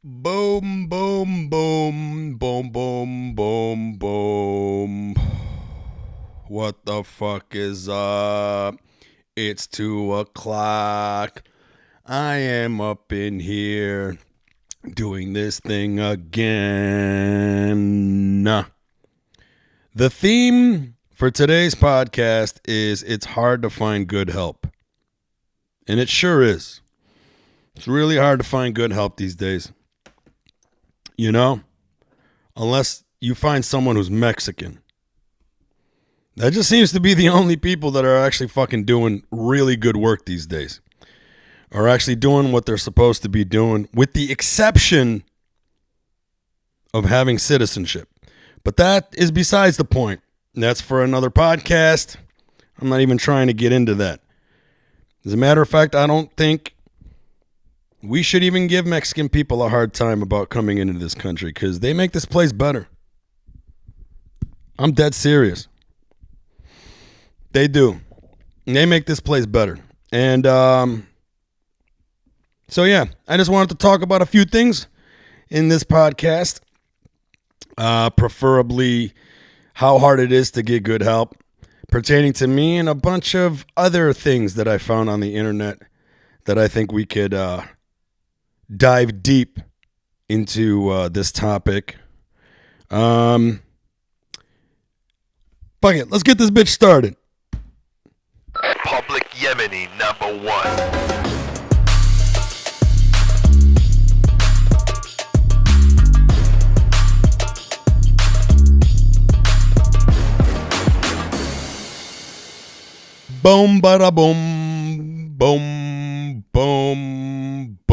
Boom, boom, boom, boom, boom, boom, boom. What the fuck is up? It's 2:00. I am up in here doing this thing again. The theme for today's podcast is it's hard to find good help. And it sure is. It's really hard to find good help these days. You know, unless you find someone who's Mexican. That just seems to be the only people that are actually fucking doing really good work these days. Are actually doing what they're supposed to be doing, with the exception of having citizenship. But that is besides the point. That's for another podcast. I'm not even trying to get into that. As a matter of fact, I don't think we should even give Mexican people a hard time about coming into this country because they make this place better. I'm dead serious. They do. They make this place better. And so, yeah, I just wanted to talk about a few things in this podcast. Preferably how hard it is to get good help pertaining to me and a bunch of other things that I found on the internet that I think we could dive deep into this topic. Fuck it, let's get this bitch started. Public Yemeni #1. Boom, bada boom, boom, boom, boom.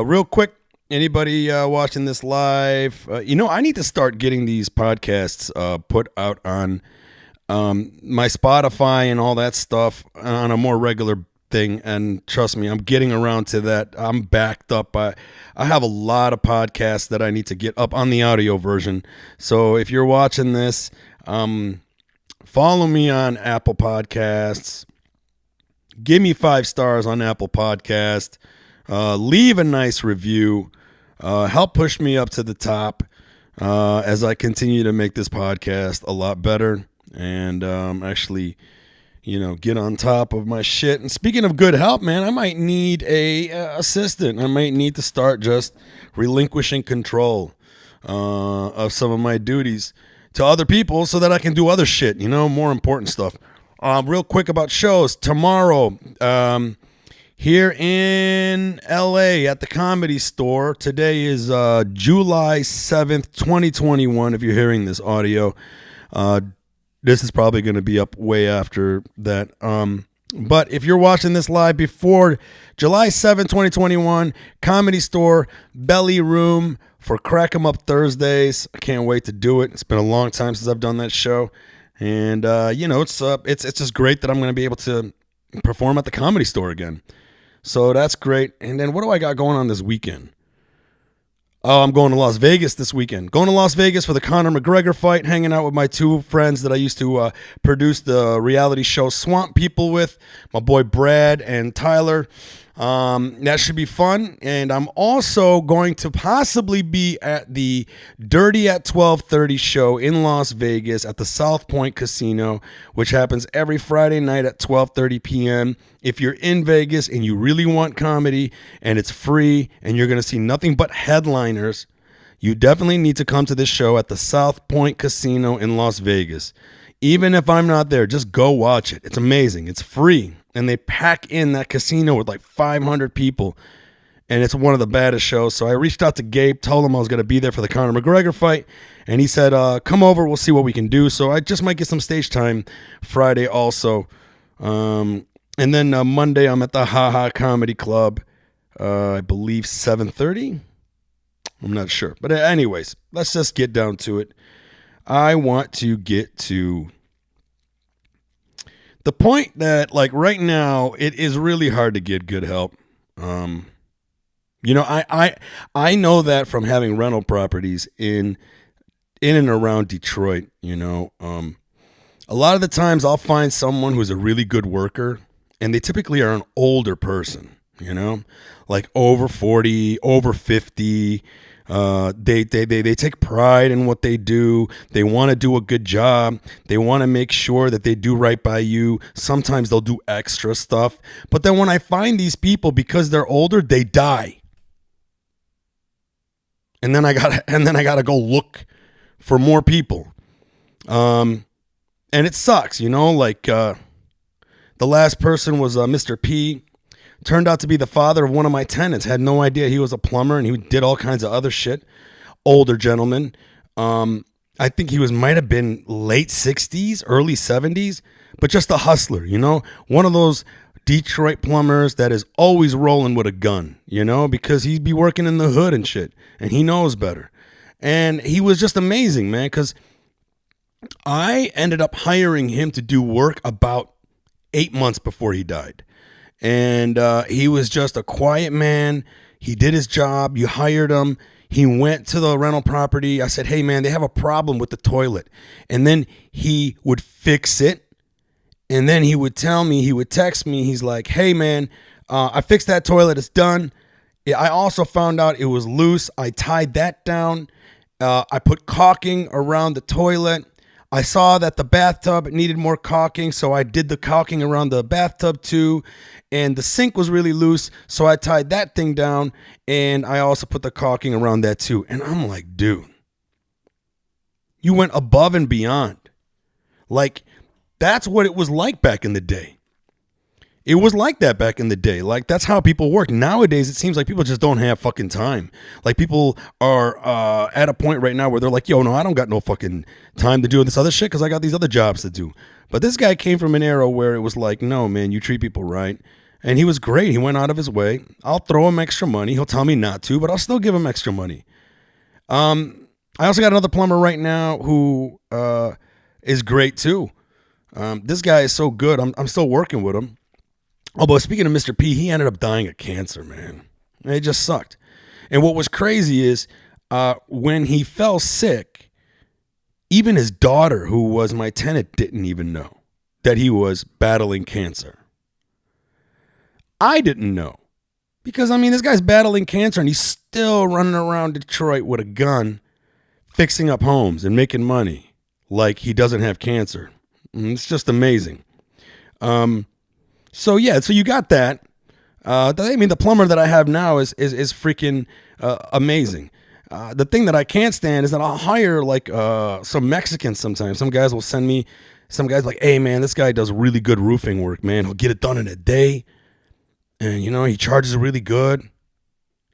Real quick, anybody watching this live, I need to start getting these podcasts put out on my Spotify and all that stuff on a more regular thing. And trust me, I'm getting around to that. I'm backed up. I have a lot of podcasts that I need to get up on the audio version. So if you're watching this, follow me on Apple Podcasts. Give me 5 stars on Apple Podcast. Leave a nice review. Help push me up to the top as I continue to make this podcast a lot better and actually, get on top of my shit. And speaking of good help, man, I might need a assistant. I might need to start just relinquishing control of some of my duties to other people so that I can do other shit, more important stuff. Real quick about shows. Tomorrow, here in LA at the Comedy Store. Today is July 7th, 2021, if you're hearing this audio. This is probably going to be up way after that. But if you're watching this live before July 7th, 2021, Comedy Store, Belly Room for Crack 'em Up Thursdays. I can't wait to do it. It's been a long time since I've done that show. And, it's just great that I'm going to be able to perform at the Comedy Store again. So that's great. And then what do I got going on this weekend? Oh, I'm going to Las Vegas this weekend. Going to Las Vegas for the Conor McGregor fight, hanging out with my 2 friends that I used to produce the reality show Swamp People with, my boy Brad and Tyler. That should be fun. And I'm also going to possibly be at the Dirty at 12:30 show in Las Vegas at the South Point Casino, which happens every Friday night at 12:30 p.m. If you're in Vegas and you really want comedy and it's free and you're going to see nothing but headliners, you definitely need to come to this show at the South Point Casino in Las Vegas. Even if I'm not there, just go watch it. It's amazing. It's free. And they pack in that casino with like 500 people. And it's one of the baddest shows. So I reached out to Gabe, told him I was going to be there for the Conor McGregor fight. And he said, come over, we'll see what we can do. So I just might get some stage time Friday also. And then Monday I'm at the Ha Ha Comedy Club. I believe 7:30. I'm not sure. But anyways, let's just get down to it. I want to get to the point that, like, right now, it is really hard to get good help. I know that from having rental properties in and around Detroit. A lot of the times I'll find someone who's a really good worker and they typically are an older person, like over 40, over 50. They take pride in what they do. They want to do a good job. They want to make sure that they do right by you. Sometimes they'll do extra stuff. But then when I find these people, because they're older, they die. And then I gotta go look for more people. And it sucks, like the last person was Mr. P. Turned out to be the father of one of my tenants. Had no idea he was a plumber, and he did all kinds of other shit. Older gentleman. I think he might have been late 60s, early 70s, but just a hustler, one of those Detroit plumbers that is always rolling with a gun, because he'd be working in the hood and shit, and he knows better. And he was just amazing, man, because I ended up hiring him to do work about 8 months before he died. And he was just a quiet man. He did his job. You hired him. He went to the rental property. I said, hey, man, they have a problem with the toilet. And then he would fix it. And then he would text me. He's like, hey, man, I fixed that toilet. It's done. I also found out it was loose. I tied that down. I put caulking around the toilet. I saw that the bathtub needed more caulking, so I did the caulking around the bathtub too. And the sink was really loose, so I tied that thing down, and I also put the caulking around that too. And I'm like, dude, you went above and beyond. Like, that's what it was like back in the day. It was like that back in the day. Like, that's how people work. Nowadays, it seems like people just don't have fucking time. Like, people are at a point right now where they're like, yo, no, I don't got no fucking time to do this other shit because I got these other jobs to do. But this guy came from an era where it was like, no, man, you treat people right. And he was great. He went out of his way. I'll throw him extra money. He'll tell me not to, but I'll still give him extra money. I also got another plumber right now who is great too. This guy is so good. I'm still working with him. Oh, but speaking of Mr. P, he ended up dying of cancer, man. It just sucked. And what was crazy is when he fell sick, even his daughter, who was my tenant, didn't even know that he was battling cancer. I didn't know. Because, this guy's battling cancer and he's still running around Detroit with a gun, fixing up homes and making money like he doesn't have cancer. It's just amazing. So you got that. The plumber that I have now is freaking amazing. The thing that I can't stand is that I'll hire like some Mexicans sometimes. Some guys will send me, some guys like, hey man, this guy does really good roofing work, man. He'll get it done in a day. And he charges really good.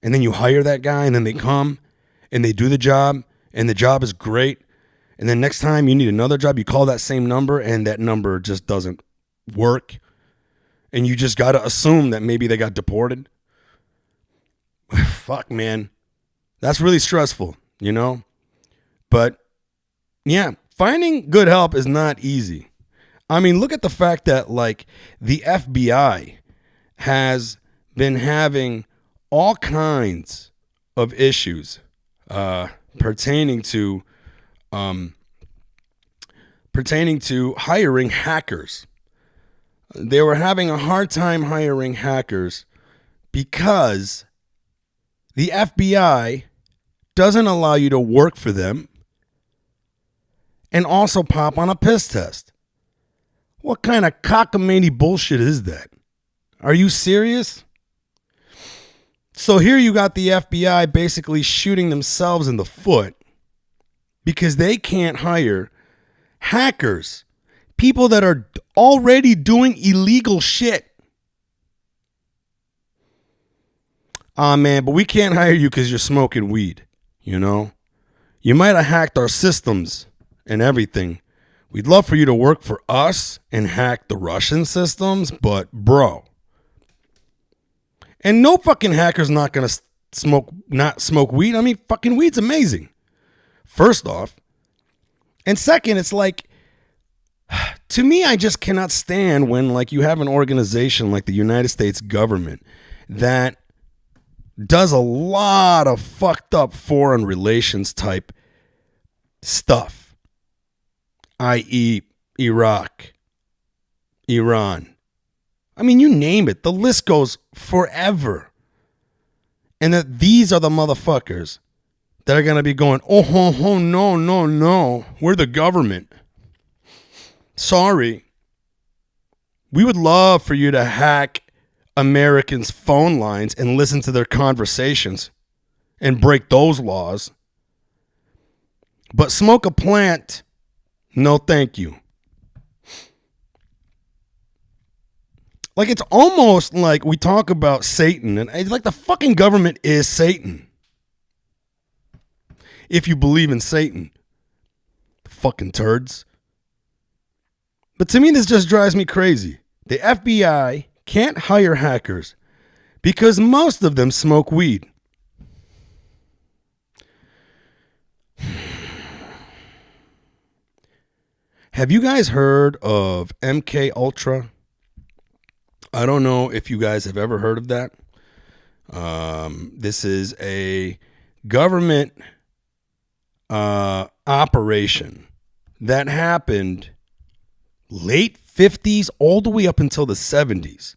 And then you hire that guy and then they come and they do the job and the job is great. And then next time you need another job, you call that same number and that number just doesn't work. And you just got to assume that maybe they got deported. Fuck, man. That's really stressful, But, yeah, finding good help is not easy. Look at the fact that, like, the FBI has been having all kinds of issues pertaining to hiring hackers. They were having a hard time hiring hackers because the FBI doesn't allow you to work for them and also pop on a piss test. What kind of cockamamie bullshit is that? Are you serious? So here you got the FBI basically shooting themselves in the foot because they can't hire hackers. People that are already doing illegal shit. Man, but we can't hire you because you're smoking weed, You might have hacked our systems and everything. We'd love for you to work for us and hack the Russian systems, but bro. And no fucking hacker's not going to not smoke weed. Fucking weed's amazing. First off. And second, it's like, to me, I just cannot stand when, like, you have an organization like the United States government that does a lot of fucked up foreign relations type stuff, i.e. Iraq, Iran, I mean, you name it. The list goes forever. And that these are the motherfuckers that are going to be going, oh, no. We're the government. Sorry. We would love for you to hack Americans' phone lines and listen to their conversations and break those laws. But smoke a plant, no thank you. Like, it's almost like we talk about Satan, and it's like the fucking government is Satan. If you believe in Satan. Fucking turds. But to me, this just drives me crazy. The FBI can't hire hackers because most of them smoke weed. Have you guys heard of MK Ultra? I don't know if you guys have ever heard of that. This is a government operation that happened late 50s all the way up until the 70s.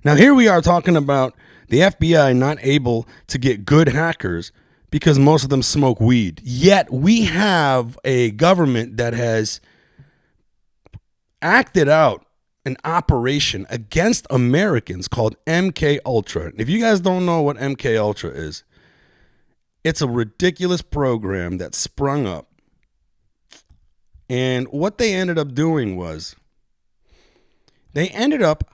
Now here we are talking about the FBI not able to get good hackers because most of them smoke weed. Yet we have a government that has acted out an operation against Americans called MK Ultra. If you guys don't know what MK Ultra is, it's a ridiculous program that sprung up. And what they ended up doing was they ended up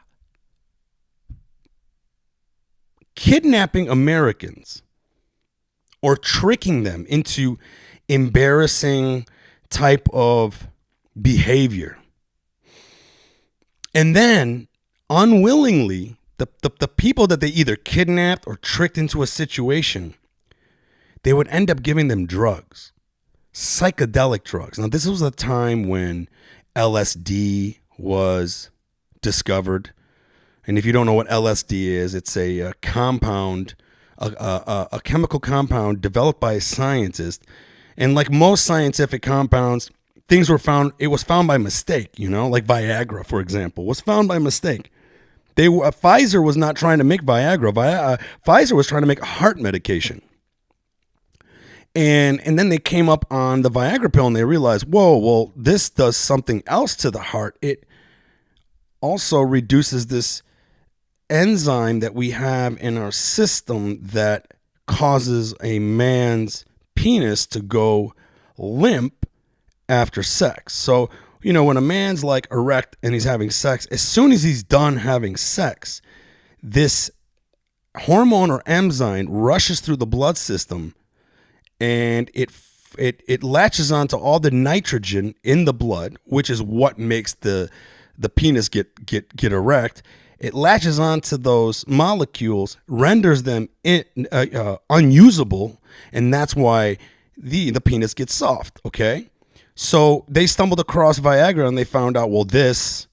kidnapping Americans or tricking them into embarrassing type of behavior. And then unwillingly, the people that they either kidnapped or tricked into a situation, they would end up giving them drugs, psychedelic drugs. Now, this was a time when LSD was discovered. And if you don't know what LSD is, it's a compound, a chemical compound developed by a scientist. And like most scientific compounds, things were found, it was found by mistake, you know, like Viagra, for example, was found by mistake. Pfizer was not trying to make Viagra. Pfizer was trying to make a heart medication. And then they came up on the Viagra pill and they realized, whoa, well, this does something else to the heart. It also reduces this enzyme that we have in our system that causes a man's penis to go limp after sex. So, you know, when a man's like erect and he's having sex, as soon as he's done having sex, this hormone or enzyme rushes through the blood system and it latches onto all the nitrogen in the blood, which is what makes the penis get erect. It latches onto those molecules, renders them unusable, and that's why the penis gets soft, okay? So they stumbled across Viagra and they found out, well, this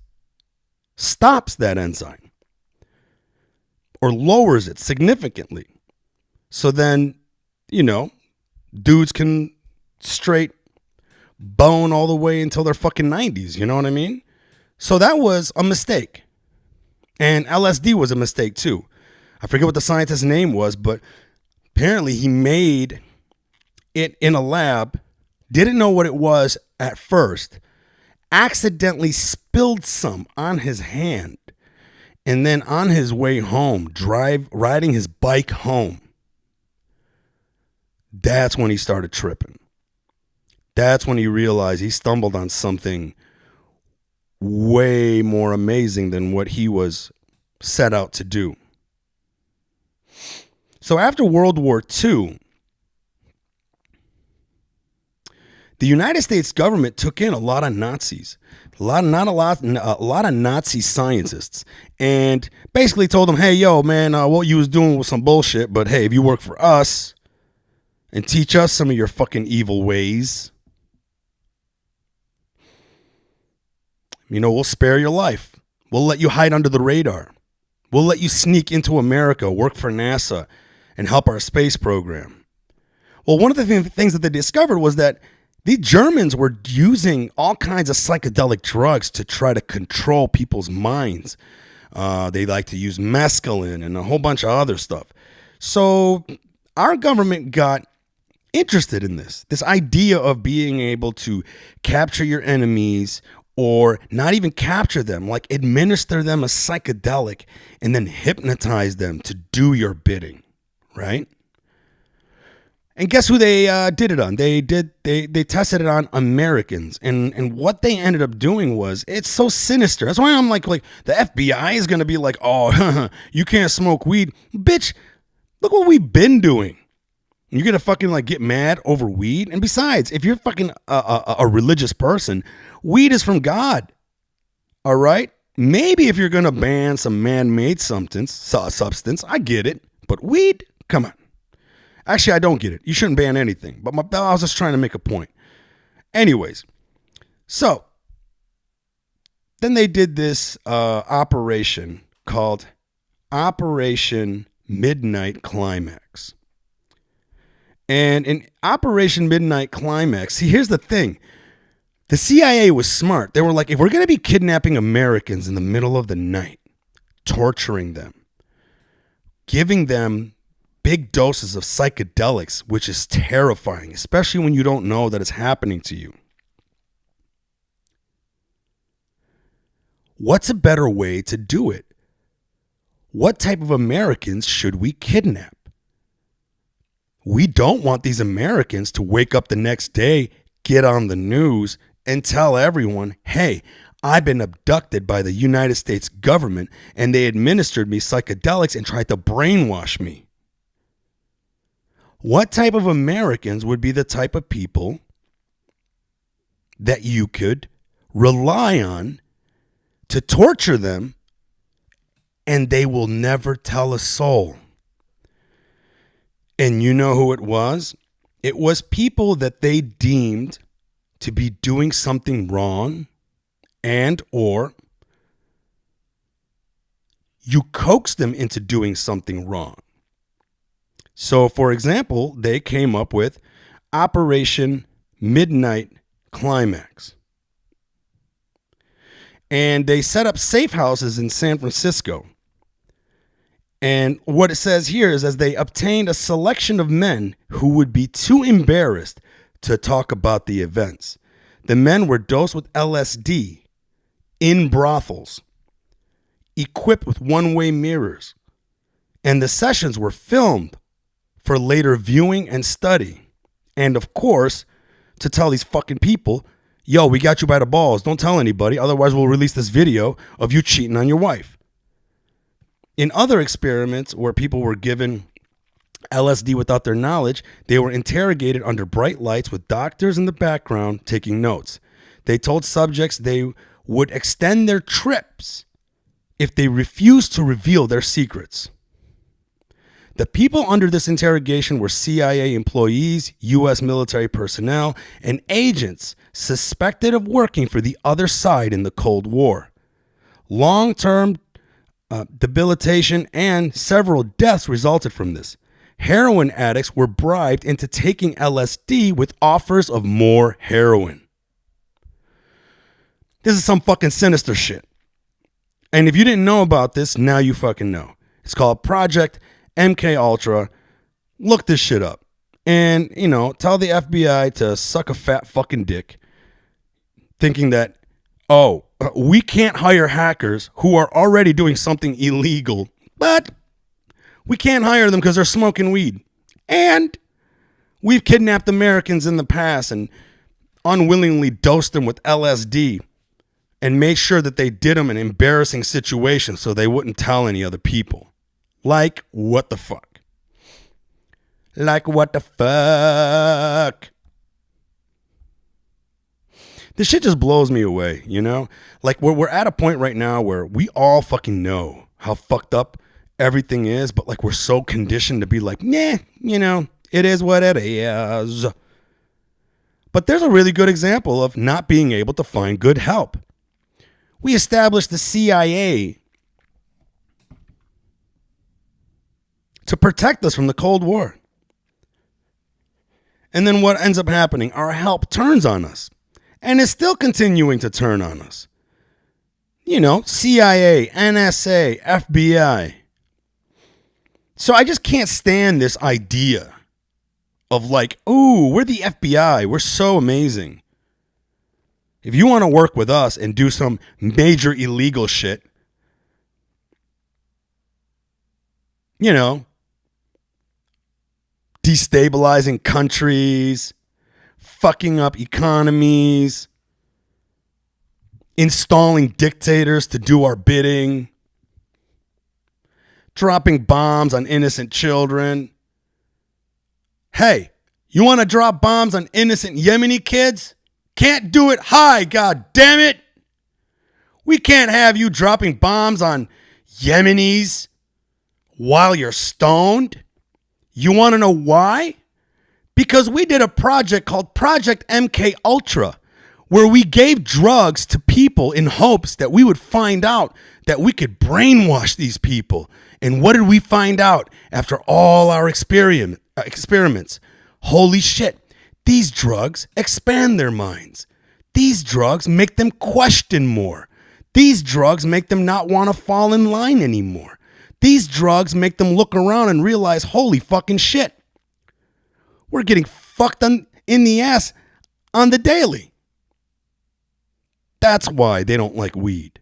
stops that enzyme or lowers it significantly. So then, you know, dudes can straight bone all the way until their fucking 90s. You know what I mean? So that was a mistake. And LSD was a mistake too. I forget what the scientist's name was, but apparently he made it in a lab, didn't know what it was at first, accidentally spilled some on his hand, and then on his way home, riding his bike home, that's when he started tripping. That's when he realized he stumbled on something way more amazing than what he was set out to do. So after World War II, the United States government took in a lot of Nazis, a lot of Nazi scientists, and basically told them, hey, yo, man, what you was doing was some bullshit, but hey, if you work for us and teach us some of your fucking evil ways, you know, we'll spare your life. We'll let you hide under the radar. We'll let you sneak into America, work for NASA, and help our space program. Well, one of the things that they discovered was that the Germans were using all kinds of psychedelic drugs to try to control people's minds. They like to use mescaline and a whole bunch of other stuff. So our government got interested in this idea of being able to capture your enemies, or not even capture them, like administer them a psychedelic and then hypnotize them to do your bidding, right? And guess who they did it on? They tested it on Americans, and what they ended up doing was, it's so sinister. That's why I'm like the FBI is gonna be like, oh, you can't smoke weed, bitch. Look what we've been doing. You're gonna fucking like get mad over weed? And besides, if you're fucking a religious person, weed is from God. All right? Maybe if you're gonna ban some man-made substance, I get it. But weed? Come on. Actually, I don't get it. You shouldn't ban anything. But I was just trying to make a point. Anyways, so then they did this operation called Operation Midnight Climax. And in Operation Midnight Climax, see, here's the thing. The CIA was smart. They were like, if we're going to be kidnapping Americans in the middle of the night, torturing them, giving them big doses of psychedelics, which is terrifying, especially when you don't know that it's happening to you. What's a better way to do it? What type of Americans should we kidnap? We don't want these Americans to wake up the next day, get on the news, and tell everyone, hey, I've been abducted by the United States government and they administered me psychedelics and tried to brainwash me. What type of Americans would be the type of people that you could rely on to torture them and they will never tell a soul? And you know who it was? It was people that they deemed to be doing something wrong, and or you coaxed them into doing something wrong. So, for example, they came up with Operation Midnight Climax. And they set up safe houses in San Francisco. And what it says here is, as they obtained a selection of men who would be too embarrassed to talk about the events. The men were dosed with LSD in brothels, equipped with one-way mirrors, and the sessions were filmed for later viewing and study. And of course, to tell these fucking people, yo, we got you by the balls. Don't tell anybody, otherwise we'll release this video of you cheating on your wife. In other experiments where people were given LSD without their knowledge, they were interrogated under bright lights with doctors in the background taking notes. They told subjects they would extend their trips if they refused to reveal their secrets. The people under this interrogation were CIA employees, U.S. military personnel, and agents suspected of working for the other side in the Cold War. Long-term debilitation and several deaths resulted from this. Heroin addicts were bribed into taking LSD with offers of more heroin. This is some fucking sinister shit. And if you didn't know about this, now you fucking know. It's called Project MK Ultra. Look this shit up. And, you know, tell the FBI to suck a fat fucking dick, thinking that, oh, we can't hire hackers who are already doing something illegal, but we can't hire them because they're smoking weed. And we've kidnapped Americans in the past and unwillingly dosed them with LSD and made sure that they did them in embarrassing situations so they wouldn't tell any other people. Like, what the fuck? Like, what the fuck? This shit just blows me away, you know? Like, we're at a point right now where we all fucking know how fucked up everything is, but like we're so conditioned to be like, nah, you know, it is what it is. But there's a really good example of not being able to find good help. We established the CIA to protect us from the Cold War. And then what ends up happening? Our help turns on us. And is still continuing to turn on us. CIA, NSA, FBI. So I just can't stand this idea of like, ooh, we're the FBI. We're so amazing. If you want to work with us and do some major illegal shit, destabilizing countries, fucking up economies, installing dictators to do our bidding, dropping bombs on innocent children. Hey, you want to drop bombs on innocent Yemeni kids? Can't do it high, god damn it. We can't have you dropping bombs on Yemenis while you're stoned. You want to know why? Because we did a project called Project MK Ultra, where we gave drugs to people in hopes that we would find out that we could brainwash these people. And what did we find out after all our experiments? Holy shit, these drugs expand their minds. These drugs make them question more. These drugs make them not want to fall in line anymore. These drugs make them look around and realize, holy fucking shit, we're getting fucked in the ass on the daily. That's why they don't like weed.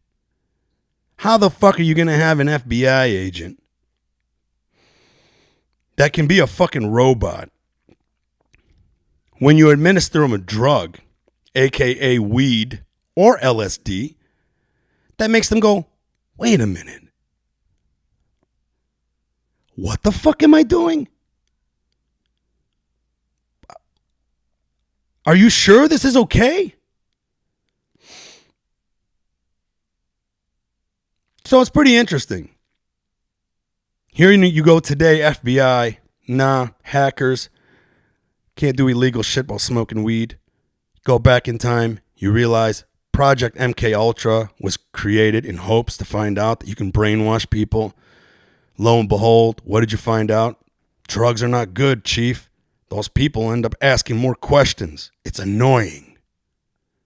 How the fuck are you going to have an FBI agent that can be a fucking robot when you administer them a drug, aka weed or LSD, that makes them go, wait a minute. What the fuck am I doing? Are you sure this is okay? So it's pretty interesting. Here you go today, FBI. Nah, hackers. Can't do illegal shit while smoking weed. Go back in time, you realize Project MK Ultra was created in hopes to find out that you can brainwash people. Lo and behold, what did you find out? Drugs are not good, Chief. Those people end up asking more questions. It's annoying.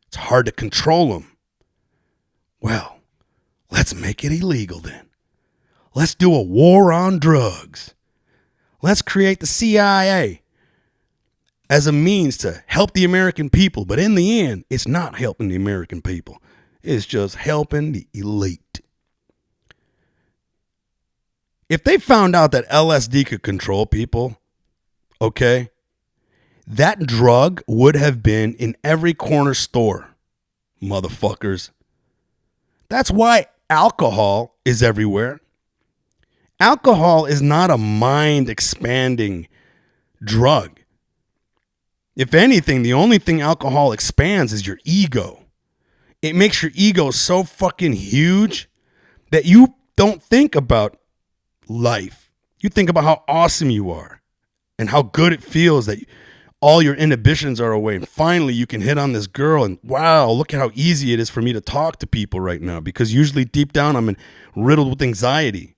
It's hard to control them. Well, let's make it illegal then. Let's do a war on drugs. Let's create the CIA as a means to help the American people. But in the end, it's not helping the American people. It's just helping the elite. If they found out that LSD could control people, okay, that drug would have been in every corner store, motherfuckers. That's why alcohol is everywhere. Alcohol is not a mind-expanding drug. If anything, the only thing alcohol expands is your ego. It makes your ego so fucking huge that you don't think about life. You think about how awesome you are and how good it feels that all your inhibitions are away. And finally, you can hit on this girl and wow, look at how easy it is for me to talk to people right now, because usually deep down I'm riddled with anxiety.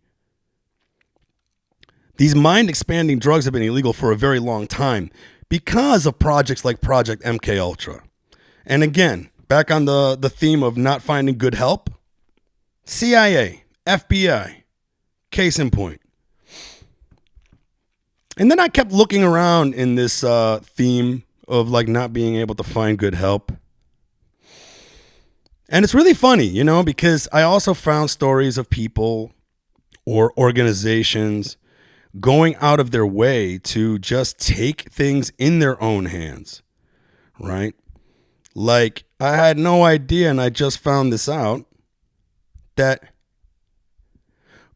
These mind-expanding drugs have been illegal for a very long time because of projects like Project MK Ultra. And again, back on the theme of not finding good help, CIA, FBI, case in point. And then I kept looking around in this theme of like not being able to find good help. And it's really funny, because I also found stories of people or organizations going out of their way to just take things in their own hands, right? Like, I had no idea, and I just found this out, that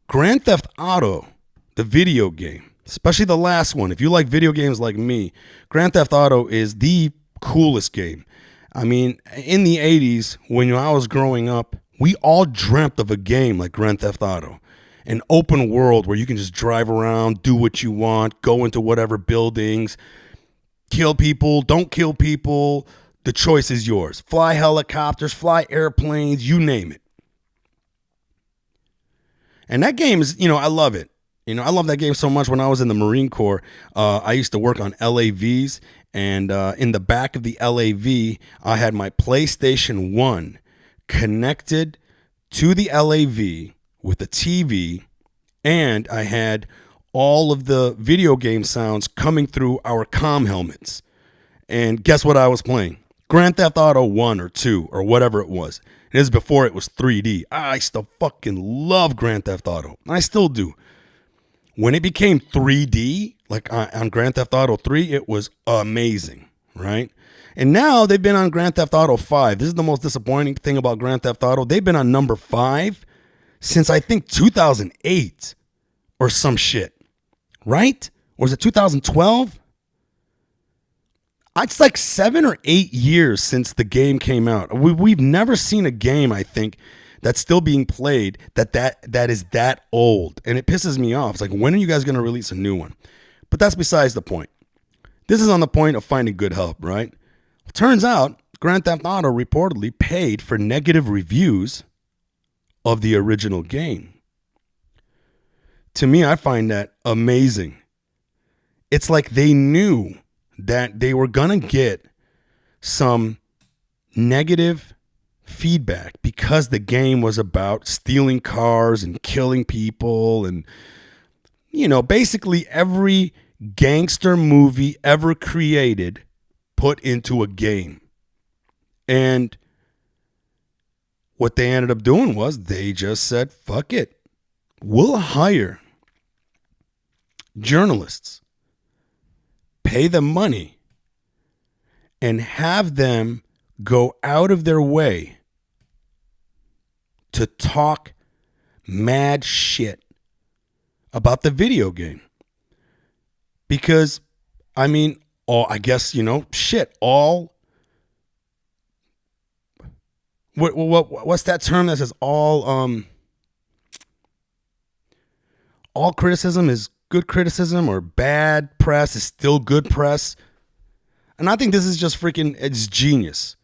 Grand Theft Auto, the video game, especially the last one, if you like video games like me, Grand Theft Auto is the coolest game. I mean, in the 80s, when I was growing up, we all dreamt of a game like Grand Theft Auto. An open world where you can just drive around, do what you want, go into whatever buildings, kill people, don't kill people. The choice is yours. Fly helicopters, fly airplanes, you name it. And that game is, I love it. I love that game so much. When I was in the Marine Corps, I used to work on LAVs. And in the back of the LAV, I had my PlayStation 1 connected to the LAV with a TV, and I had all of the video game sounds coming through our comm helmets. And guess what I was playing? Grand Theft Auto 1 or 2 or whatever it was. It is before it was 3D. I still fucking love Grand Theft Auto. I still do. When it became 3D, like on Grand Theft Auto 3, it was amazing, right? And now they've been on Grand Theft Auto 5. This is the most disappointing thing about Grand Theft Auto. They've been on number 5 since I think 2008 or some shit, right? Or was it 2012? It's like 7 or 8 years since the game came out. We've never seen a game, I think, that's still being played that is that old. And it pisses me off. It's like, when are you guys going to release a new one? But that's besides the point. This is on the point of finding good help, right? Turns out, Grand Theft Auto reportedly paid for negative reviews of the original game. To me, I find that amazing. It's like they knew that they were going to get some negative feedback because the game was about stealing cars and killing people and, you know, basically every gangster movie ever created put into a game. And what they ended up doing was they just said, fuck it. We'll hire journalists, pay them money, and have them go out of their way to talk mad shit about the video game. Because, I mean, I guess, you know, what's that term that says all criticism is good criticism, or bad press is still good press? And I think this is just it's genius.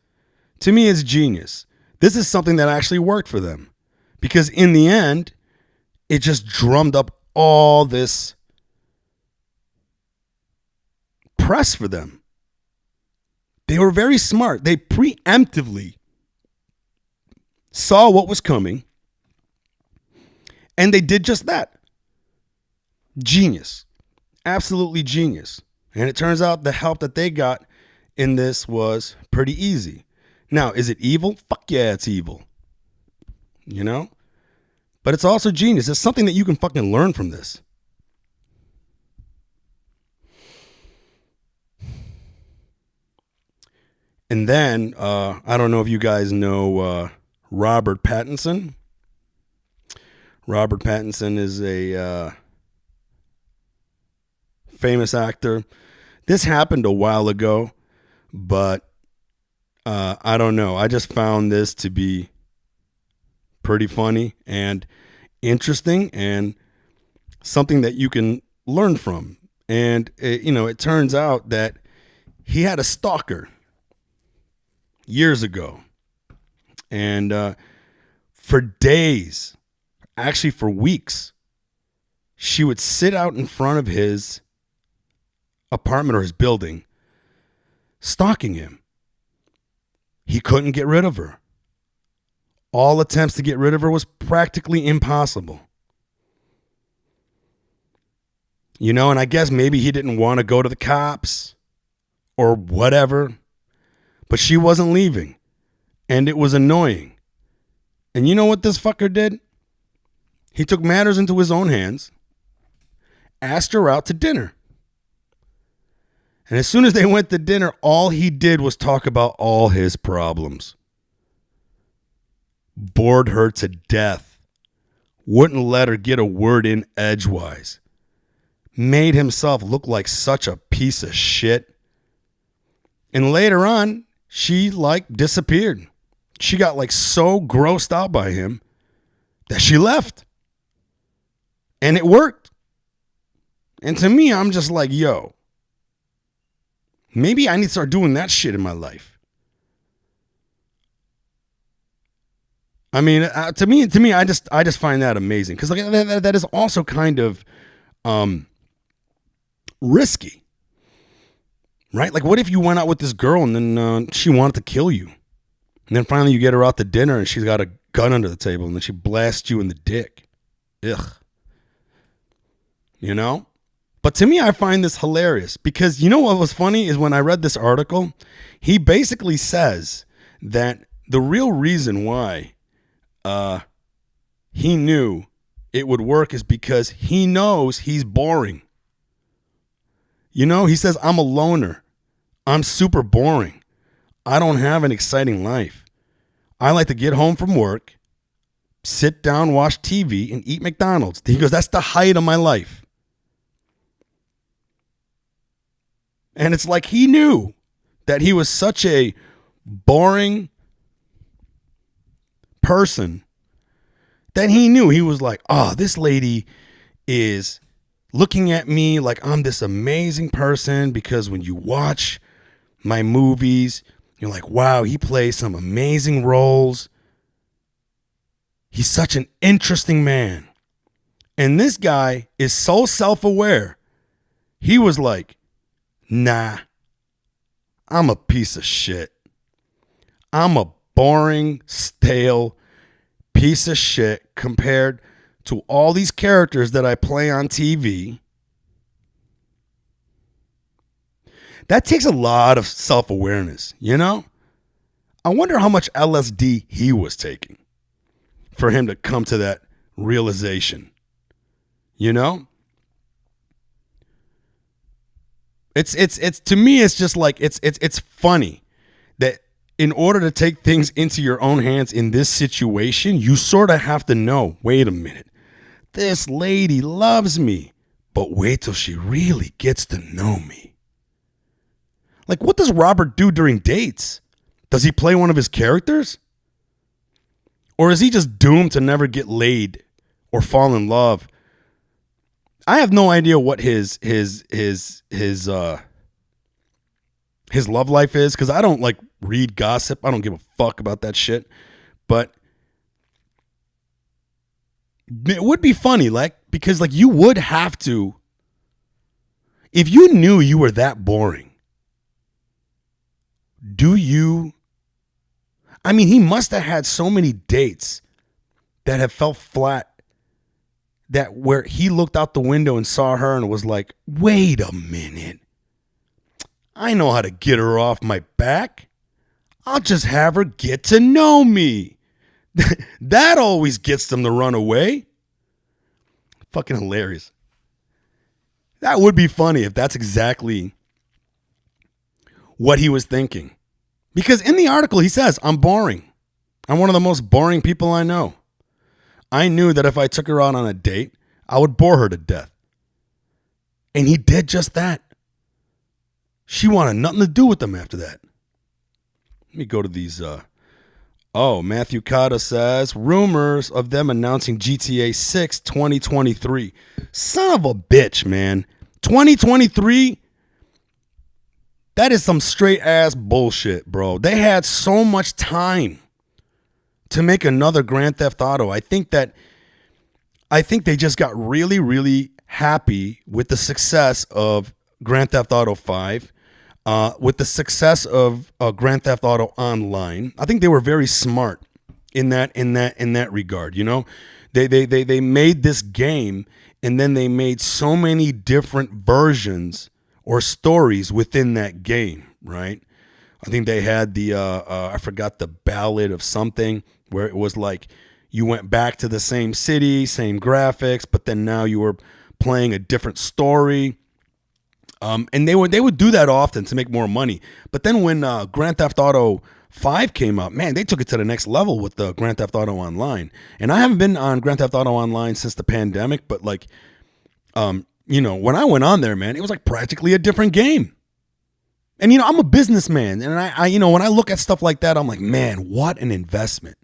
To me, it's genius. This is something that actually worked for them, because in the end, it just drummed up all this press for them. They were very smart. They preemptively saw what was coming, and they did just that. Genius. Absolutely genius. And it turns out the help that they got in this was pretty easy. Now, is it evil? Fuck yeah, it's evil. You know? But it's also genius. It's something that you can fucking learn from this. And then, I don't know if you guys know Robert Pattinson. Robert Pattinson is a famous actor. This happened a while ago, but I don't know. I just found this to be pretty funny and interesting and something that you can learn from. And, it turns out that he had a stalker years ago. And for days, actually for weeks, she would sit out in front of his apartment or his building, stalking him. He couldn't get rid of her. All attempts to get rid of her was practically impossible. And I guess maybe he didn't want to go to the cops or whatever, but she wasn't leaving, and it was annoying. And you know what this fucker did? He took matters into his own hands, asked her out to dinner. And as soon as they went to dinner, all he did was talk about all his problems. Bored her to death. Wouldn't let her get a word in edgewise. Made himself look like such a piece of shit. And later on, she disappeared. She got so grossed out by him that she left. And it worked. And to me, I'm just like, yo, maybe I need to start doing that shit in my life. I mean, to me, I just find that amazing, because that is also kind of risky, right? Like, what if you went out with this girl and then she wanted to kill you, and then finally you get her out to dinner and she's got gun under the table and then she blasts you in the dick. Ugh. You know? But to me, I find this hilarious because you know what was funny is when I read this article, he basically says that the real reason why he knew it would work is because he knows he's boring. You know, he says, I'm a loner. I'm super boring. I don't have an exciting life. I like to get home from work, sit down, watch TV, and eat McDonald's. He goes, that's the height of my life. And it's like he knew that he was such a boring person that he knew he was like, oh, this lady is looking at me like I'm this amazing person because when you watch my movies, you're like, wow, he plays some amazing roles. He's such an interesting man. And this guy is so self-aware. He was like, nah, I'm a piece of shit. I'm a boring, stale piece of shit compared to all these characters that I play on TV. That takes a lot of self-awareness, you know? I wonder how much LSD he was taking for him to come to that realization, you know? It's to me, it's just like, it's funny that in order to take things into your own hands in this situation, you sort of have to know, wait a minute, this lady loves me, but wait till she really gets to know me. Like, what does Robert do during dates? Does he play one of his characters? Or is he just doomed to never get laid or fall in love? I have no idea what his love life is because I don't like read gossip. I don't give a fuck about that shit. But it would be funny, like, because like you would have to, if you knew you were that boring, I mean, he must have had so many dates that have felt flat, that where he looked out the window and saw her and was like, wait a minute. I know how to get her off my back. I'll just have her get to know me. That always gets them to run away. Fucking hilarious. That would be funny if that's exactly what he was thinking. Because in the article he says, I'm boring. I'm one of the most boring people I know. I knew that if I took her out on a date, I would bore her to death. And he did just that. She wanted nothing to do with him after that. Let me go to these. Matthew Cotta says, rumors of them announcing GTA 6 2023. Son of a bitch, man. 2023? That is some straight ass bullshit, bro. They had so much time to make another Grand Theft Auto. I think they just got really, really happy with the success of Grand Theft Auto 5, with the success of Grand Theft Auto Online. I think they were very smart in that regard. You know, they made this game and then they made so many different versions or stories within that game, right? I think they had the I forgot the ballad of something where it was like you went back to the same city, same graphics, but then now you were playing a different story. And they would do that often to make more money. But then when Grand Theft Auto 5 came out, man, they took it to the next level with the Grand Theft Auto Online. And I haven't been on Grand Theft Auto Online since the pandemic, but like, you know, when I went on there, man, it was like practically a different game. And, you know, I'm a businessman. And I you know, when I look at stuff like that, I'm like, man, what an investment.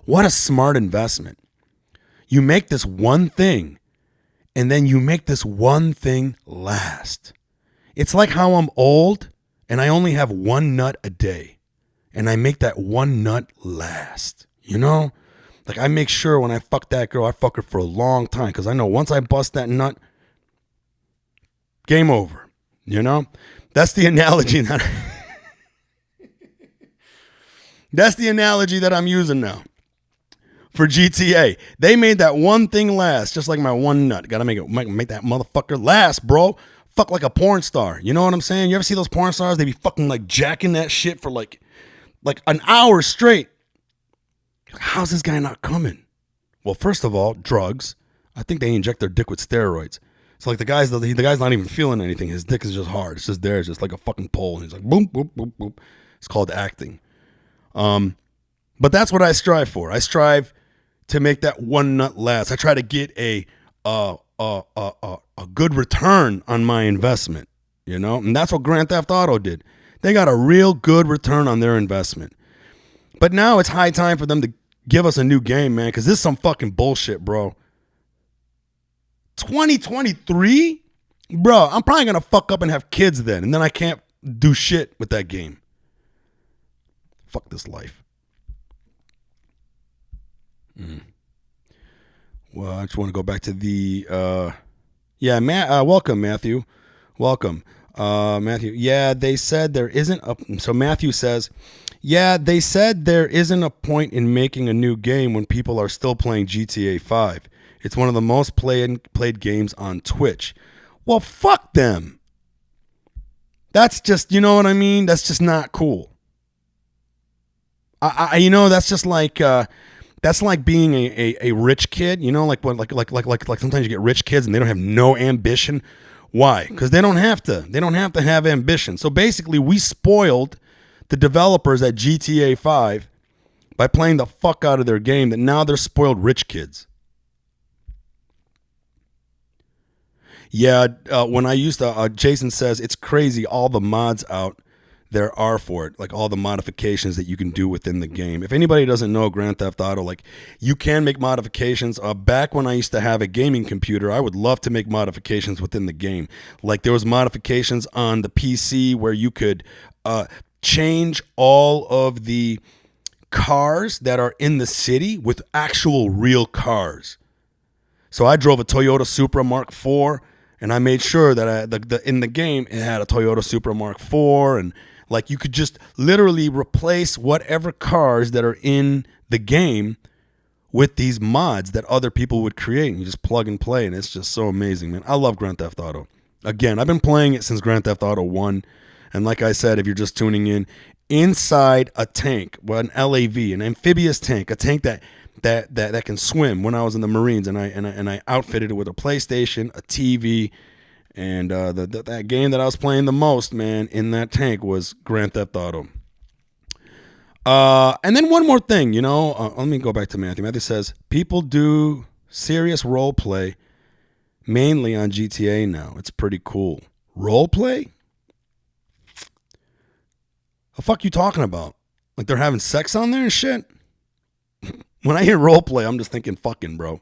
What a smart investment. You make this one thing, and then you make this one thing last. It's like how I'm old, and I only have one nut a day. And I make that one nut last. You know? Like, I make sure when I fuck that girl, I fuck her for a long time. Because I know once I bust that nut, game over. You know? That's the analogy that that's the analogy that I'm using now. for GTA. They made that one thing last, just like my one nut. Gotta make that motherfucker last, bro. Fuck like a porn star. You know what I'm saying? You ever see those porn stars? They be fucking like jacking that shit for like an hour straight. How's this guy not coming? Well, first of all, drugs. I think they inject their dick with steroids. So like the guy's not even feeling anything. His dick is just hard. It's just there. It's just like a fucking pole. And he's like boom, boom, boom, boom. It's called acting. But that's what I strive for. I strive to make that one nut last. I try to get a good return on my investment, you know? And that's what Grand Theft Auto did. They got a real good return on their investment. But now it's high time for them to give us a new game, man, because this is some fucking bullshit, bro. 2023? Bro, I'm probably going to fuck up and have kids then, and then I can't do shit with that game. Fuck this life. Well, I just want to go back to the... welcome, Matthew. Welcome. Matthew, yeah, they said there isn't a... So Matthew says... Yeah, they said there isn't a point in making a new game when people are still playing GTA 5. It's one of the most played games on Twitch. Well, fuck them. That's just, you know what I mean? That's just not cool. That's just like that's like being a rich kid. You know, like sometimes you get rich kids and they don't have no ambition. Why? Because they don't have to. They don't have to have ambition. So basically, we spoiled the developers at GTA 5 by playing the fuck out of their game, that now they're spoiled rich kids. Yeah, when I used to, Jason says, it's crazy all the mods out there are for it, like all the modifications that you can do within the game. If anybody doesn't know Grand Theft Auto, like you can make modifications. Back when I used to have a gaming computer, I would love to make modifications within the game. Like there was modifications on the PC where you could change all of the cars that are in the city with actual real cars. So I drove a Toyota Supra Mark IV, and I made sure that in the game it had a Toyota Supra Mark IV, and like you could just literally replace whatever cars that are in the game with these mods that other people would create, and you just plug and play, and it's just so amazing, man. I love Grand Theft Auto. Again, I've been playing it since Grand Theft Auto 1. And like I said, if you're just tuning in, inside a tank, well, an LAV, an amphibious tank, a tank that can swim. When I was in the Marines, and I outfitted it with a PlayStation, a TV, and that game that I was playing the most, man, in that tank was Grand Theft Auto. And then one more thing, let me go back to Matthew. Matthew says people do serious role play mainly on GTA now. It's pretty cool. Role play? The fuck you talking about? Like they're having sex on there and shit? When I hear role play, I'm just thinking fucking, bro.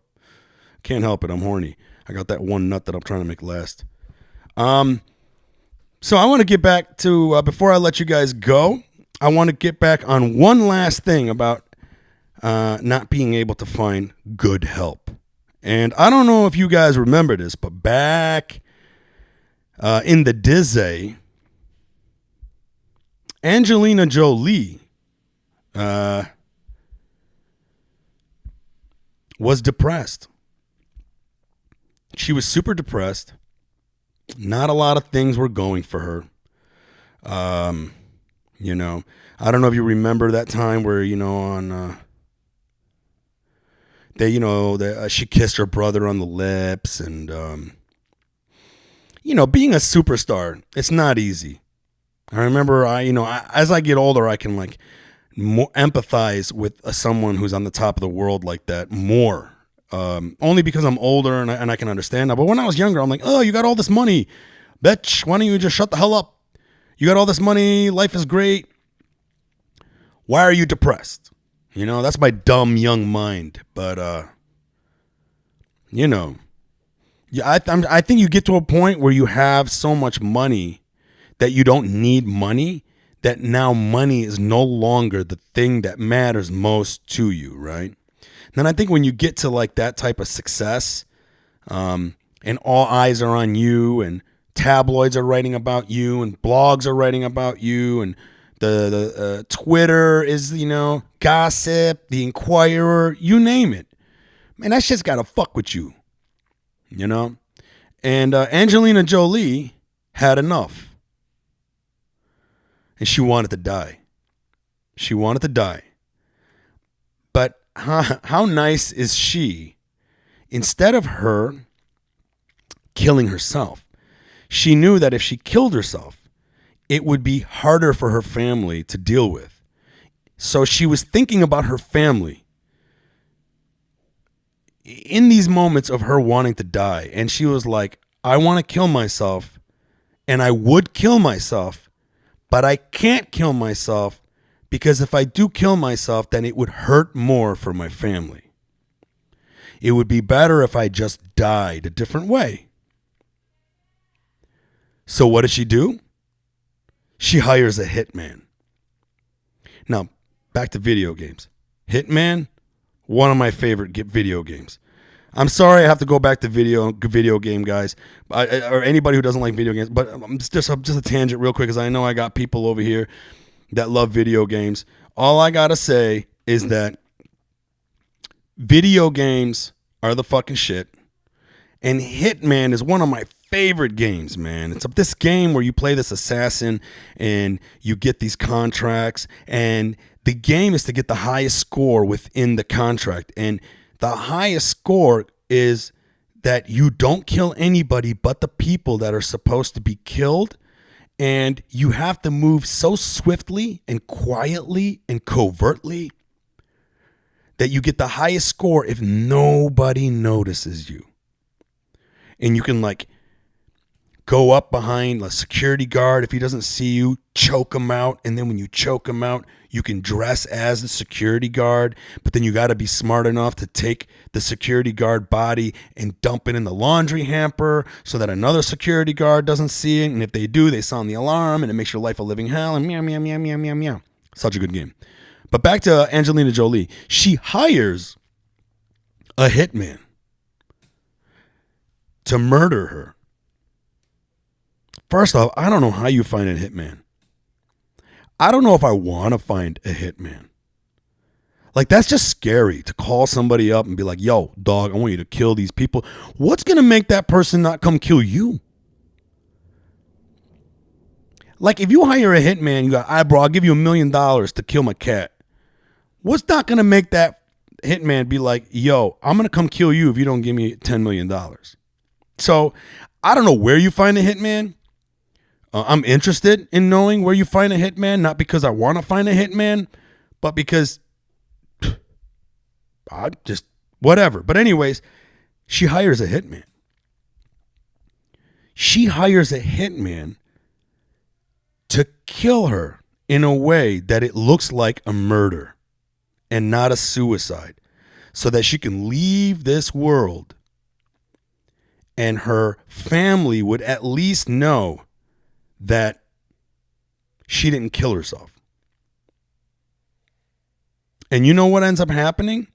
Can't help it. I'm horny. I got that one nut that I'm trying to make last. So I want to get back to, before I let you guys go, I want to get back on one last thing about not being able to find good help. And I don't know if you guys remember this, but back in the Dizzy, Angelina Jolie was depressed. She was super depressed. Not a lot of things were going for her. I don't know if you remember that time where, she kissed her brother on the lips, and, being a superstar, it's not easy. I remember, as I get older, I can more empathize with someone who's on the top of the world like that more. Only because I'm older and I can understand now. But when I was younger, I'm like, oh, you got all this money, bitch. Why don't you just shut the hell up? You got all this money. Life is great. Why are you depressed? That's my dumb young mind. But yeah, I think you get to a point where you have so much money that you don't need money, that now money is no longer the thing that matters most to you, right? And I think when you get to that type of success, and all eyes are on you, and tabloids are writing about you, and blogs are writing about you, and The Twitter is, gossip, the Inquirer, you name it. Man, that shit's got to fuck with you, And Angelina Jolie had enough. And she wanted to die. She wanted to die. But how nice is she? Instead of her killing herself, she knew that if she killed herself, it would be harder for her family to deal with. So she was thinking about her family in these moments of her wanting to die. And she was like, I want to kill myself, and I would kill myself, but I can't kill myself because if I do kill myself, then it would hurt more for my family. It would be better if I just died a different way. So what does she do? She hires a hitman. Now, back to video games. Hitman, one of my favorite video games. I'm sorry I have to go back to video game guys, or anybody who doesn't like video games, but I'm just a tangent real quick because I know I got people over here that love video games. All I got to say is that video games are the fucking shit, and Hitman is one of my favorite games, man. It's this game where you play this assassin and you get these contracts, and the game is to get the highest score within the contract. And the highest score is that you don't kill anybody but the people that are supposed to be killed. And you have to move so swiftly and quietly and covertly that you get the highest score if nobody notices you. And you can go up behind a security guard. If he doesn't see you, choke him out. And then when you choke him out, you can dress as the security guard. But then you got to be smart enough to take the security guard body and dump it in the laundry hamper so that another security guard doesn't see it. And if they do, they sound the alarm and it makes your life a living hell. And meow, meow, meow, meow, meow, meow. Such a good game. But back to Angelina Jolie. She hires a hitman to murder her. First off, I don't know how you find a hitman. I don't know if I want to find a hitman. That's just scary to call somebody up and be like, yo, dog, I want you to kill these people. What's going to make that person not come kill you? If you hire a hitman, you go, bro, I'll give you $1 million to kill my cat. What's not going to make that hitman be like, yo, I'm going to come kill you if you don't give me $10 million? So I don't know where you find a hitman. I'm interested in knowing where you find a hitman, not because I want to find a hitman, but because I just, whatever. But anyways, she hires a hitman. She hires a hitman to kill her in a way that it looks like a murder and not a suicide, so that she can leave this world and her family would at least know that she didn't kill herself. And you know what ends up happening?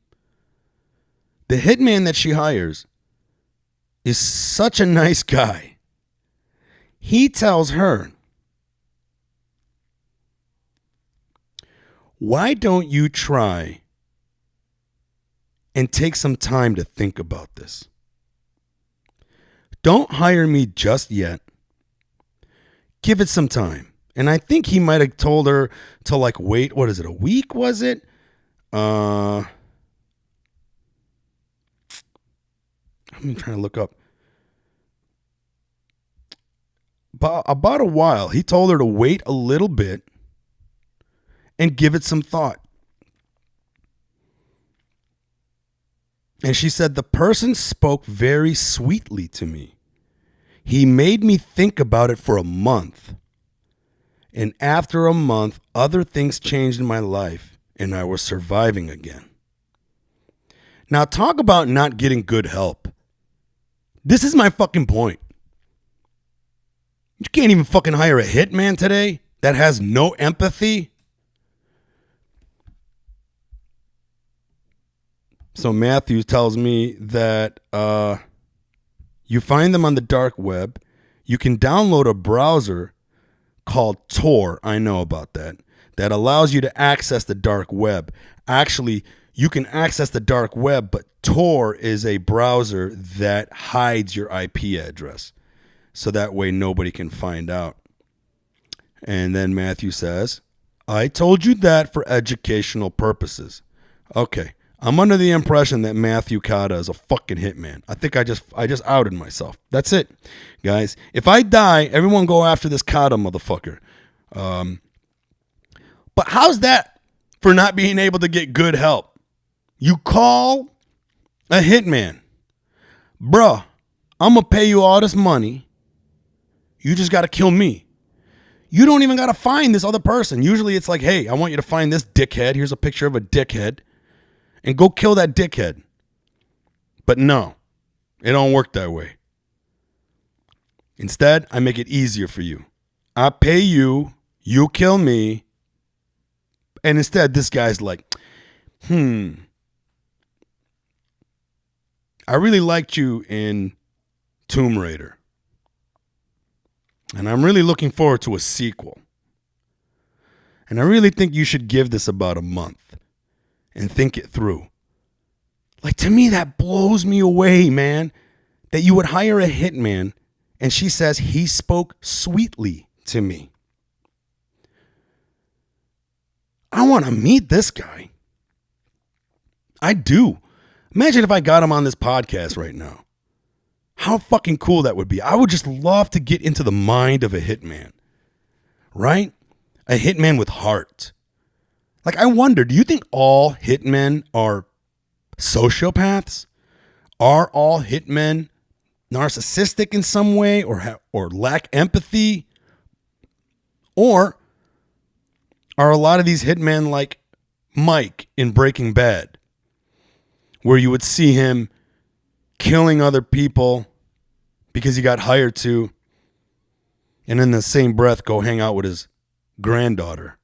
The hitman that she hires is such a nice guy. He tells her, why don't you try and take some time to think about this? Don't hire me just yet. Give it some time. And I think he might have told her to wait, what is it, a week, was it? I'm trying to look up. About a while. He told her to wait a little bit and give it some thought. And she said, the person spoke very sweetly to me. He made me think about it for a month. And after a month, other things changed in my life and I was surviving again. Now talk about not getting good help. This is my fucking point. You can't even fucking hire a hitman today that has no empathy. So Matthew tells me that you find them on the dark web. You can download a browser called Tor. I know about that. that allows you to access the dark web. Actually, you can access the dark web, but Tor is a browser that hides your IP address. So that way nobody can find out. And then Matthew says, I told you that for educational purposes. Okay, I'm under the impression that Matthew Cotta is a fucking hitman. I think I just outed myself. That's it, guys. If I die, everyone go after this Cotta motherfucker. But how's that for not being able to get good help? You call a hitman. Bruh, I'm going to pay you all this money. You just got to kill me. You don't even got to find this other person. Usually it's like, hey, I want you to find this dickhead. Here's a picture of a dickhead. And go kill that dickhead. But no, it don't work that way. Instead, I make it easier for you. I pay you, you kill me. And instead, this guy's like, I really liked you in Tomb Raider. And I'm really looking forward to a sequel. And I really think you should give this about a month and think it through. Like, to me, that blows me away, man. That you would hire a hitman and she says he spoke sweetly to me. I want to meet this guy. I do. Imagine if I got him on this podcast right now. How fucking cool that would be. I would just love to get into the mind of a hitman. Right? A hitman with heart. Like, I wonder, do you think all hitmen are sociopaths? Are all hitmen narcissistic in some way or lack empathy? Or are a lot of these hitmen like Mike in Breaking Bad, where you would see him killing other people because he got hired to, and in the same breath go hang out with his granddaughter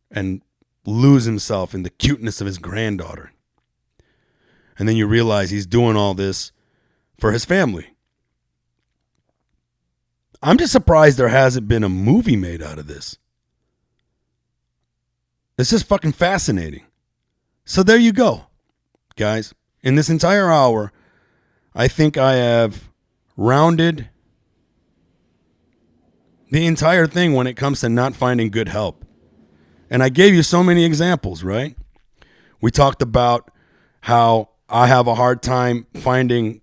and lose himself in the cuteness of his granddaughter. And then you realize he's doing all this for his family. I'm just surprised there hasn't been a movie made out of this. It's just fucking fascinating. So there you go, guys. In this entire hour, I think I have rounded the entire thing when it comes to not finding good help. And I gave you so many examples, right? We talked about how I have a hard time finding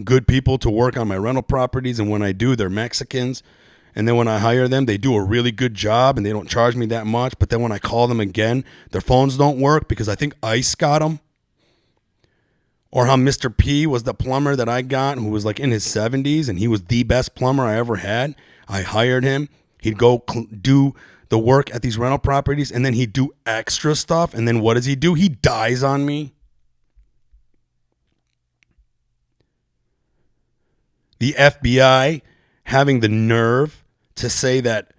good people to work on my rental properties. And when I do, they're Mexicans. And then when I hire them, they do a really good job and they don't charge me that much. But then when I call them again, their phones don't work because I think ICE got them. Or how Mr. P was the plumber that I got who was like in his 70s and he was the best plumber I ever had. I hired him. He'd go do the work at these rental properties and then he'd do extra stuff. And then what does he do? He dies on me. The FBI having the nerve to say that,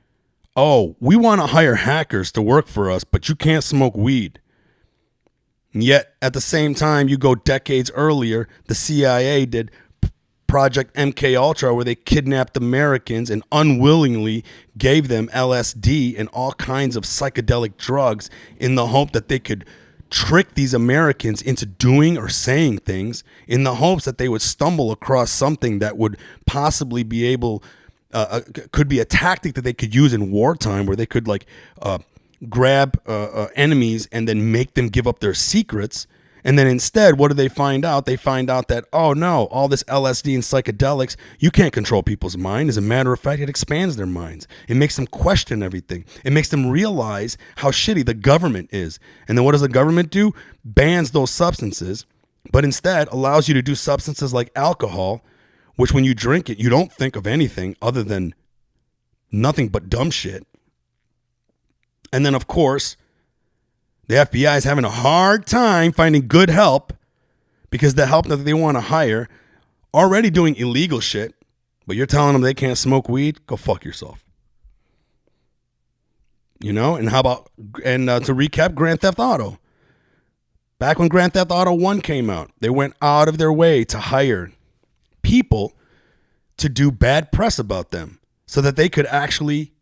oh, we want to hire hackers to work for us, but you can't smoke weed. And yet, at the same time, you go decades earlier, the CIA did Project MKUltra, where they kidnapped Americans and unwillingly gave them LSD and all kinds of psychedelic drugs in the hope that they could trick these Americans into doing or saying things in the hopes that they would stumble across something that would possibly be able, could be a tactic that they could use in wartime where they could grab enemies and then make them give up their secrets. And then instead, what do they find out? They find out that, oh no, all this LSD and psychedelics, you can't control people's mind. As a matter of fact, it expands their minds. It makes them question everything. It makes them realize how shitty the government is. And then what does the government do? Bans those substances, but instead allows you to do substances like alcohol, which when you drink it, you don't think of anything other than nothing but dumb shit. And then, of course, the FBI is having a hard time finding good help because the help that they want to hire already doing illegal shit, but you're telling them they can't smoke weed? Go fuck yourself. You know? And how about, and to recap, Grand Theft Auto. Back when Grand Theft Auto 1 came out, they went out of their way to hire people to do bad press about them so that they could actually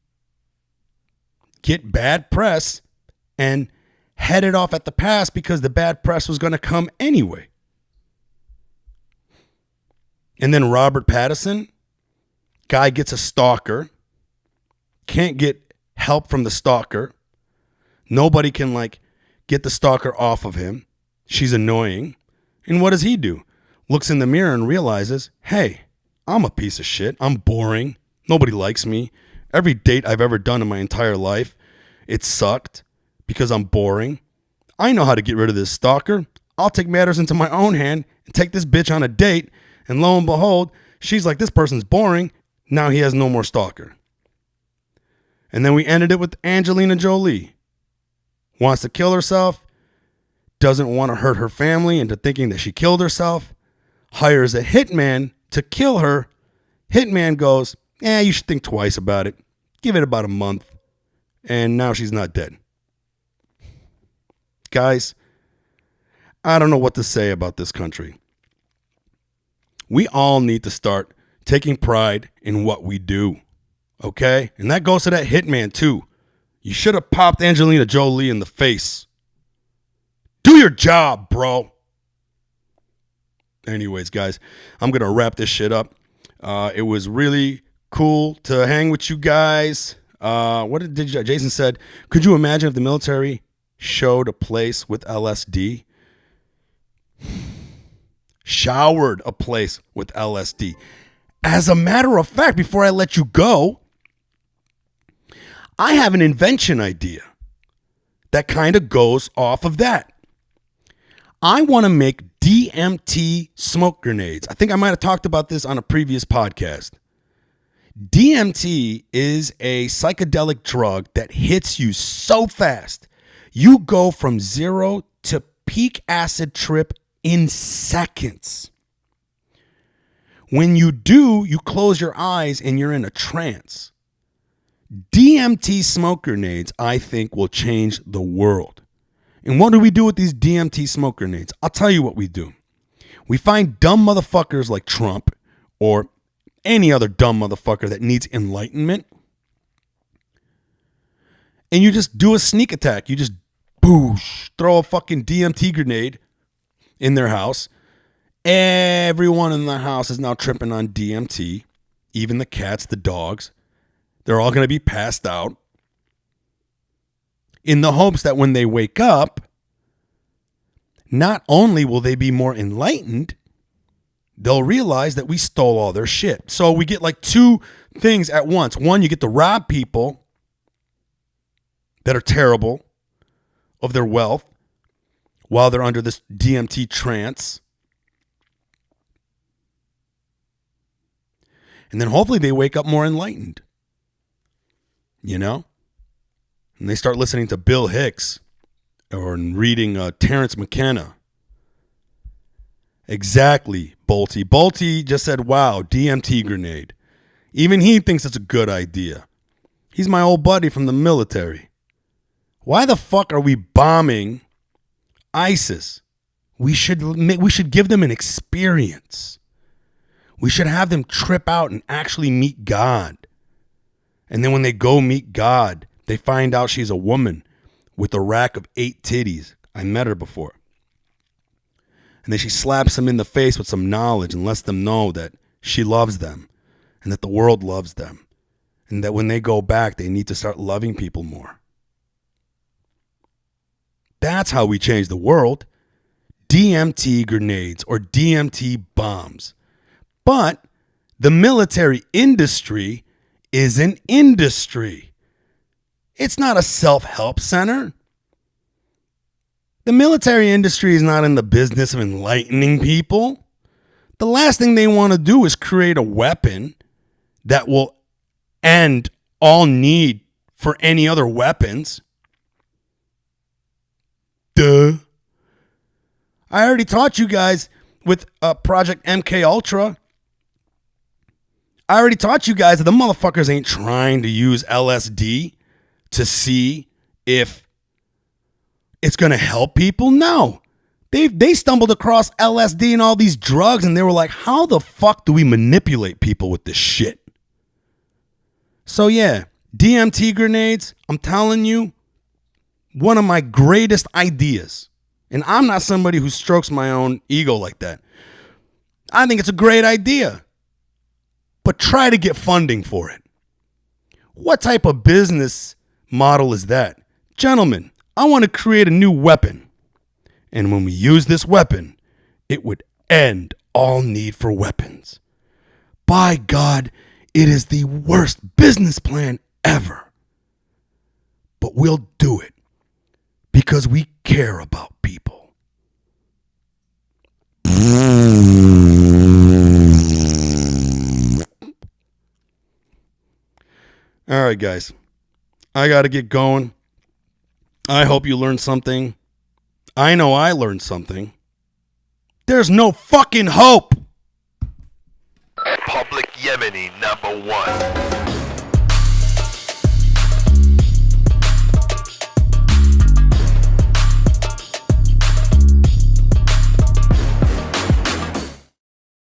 get bad press and head it off at the pass because the bad press was going to come anyway. And then Robert Pattinson, guy gets a stalker, can't get help from the stalker. Nobody can get the stalker off of him. She's annoying. And what does he do? Looks in the mirror and realizes, hey, I'm a piece of shit. I'm boring. Nobody likes me. Every date I've ever done in my entire life, it sucked because I'm boring. I know how to get rid of this stalker. I'll take matters into my own hand and take this bitch on a date. And lo and behold, she's like, this person's boring. Now he has no more stalker. And then we ended it with Angelina Jolie. Wants to kill herself. Doesn't want to hurt her family into thinking that she killed herself. Hires a hitman to kill her. Hitman goes, you should think twice about it. Give it about a month. And now she's not dead. Guys, I don't know what to say about this country. We all need to start taking pride in what we do. Okay? And that goes to that hitman too. You should have popped Angelina Jolie in the face. Do your job, bro. Anyways, guys, I'm going to wrap this shit up. It was really cool to hang with you guys. What did Jason said? Could you imagine if the military showed a place with LSD? Showered a place with LSD. As a matter of fact, before I let you go, I have an invention idea that kind of goes off of that. I want to make DMT smoke grenades. I think I might have talked about this on a previous podcast. DMT is a psychedelic drug that hits you so fast. You go from zero to peak acid trip in seconds. When you do, you close your eyes and you're in a trance. DMT smoke grenades, I think, will change the world. And what do we do with these DMT smoke grenades? I'll tell you what we do. We find dumb motherfuckers like Trump or any other dumb motherfucker that needs enlightenment. And you just do a sneak attack. You just boosh, throw a fucking DMT grenade in their house. Everyone in the house is now tripping on DMT. Even the cats, the dogs. They're all going to be passed out. In the hopes that when they wake up, not only will they be more enlightened, they'll realize that we stole all their shit. So we get two things at once. One, you get to rob people that are terrible of their wealth while they're under this DMT trance. And then hopefully they wake up more enlightened. You know? And they start listening to Bill Hicks or reading Terrence McKenna. Exactly, Bolty. Bolty just said, wow, DMT grenade. Even he thinks it's a good idea. He's my old buddy from the military. Why the fuck are we bombing ISIS? We should give them an experience. We should have them trip out and actually meet God. And then when they go meet God, they find out she's a woman with a rack of 8 titties. I met her before. And then she slaps them in the face with some knowledge and lets them know that she loves them and that the world loves them. And that when they go back, they need to start loving people more. That's how we change the world. DMT grenades or DMT bombs. But the military industry is an industry. It's not a self-help center. The military industry is not in the business of enlightening people. The last thing they want to do is create a weapon that will end all need for any other weapons. Duh. I already taught you guys with Project MK Ultra. I already taught you guys that the motherfuckers ain't trying to use LSD to see if it's going to help people. No. They stumbled across LSD and all these drugs and they were like, how the fuck do we manipulate people with this shit? So yeah, DMT grenades, I'm telling you, one of my greatest ideas. And I'm not somebody who strokes my own ego like that. I think it's a great idea. But try to get funding for it. What type of business model is that? Gentlemen, I want to create a new weapon. And when we use this weapon, it would end all need for weapons. By God, it is the worst business plan ever. But we'll do it because we care about people. All right, guys. I got to get going. I hope you learned something. I know I learned something. There's no fucking hope. Public Yemeni #1.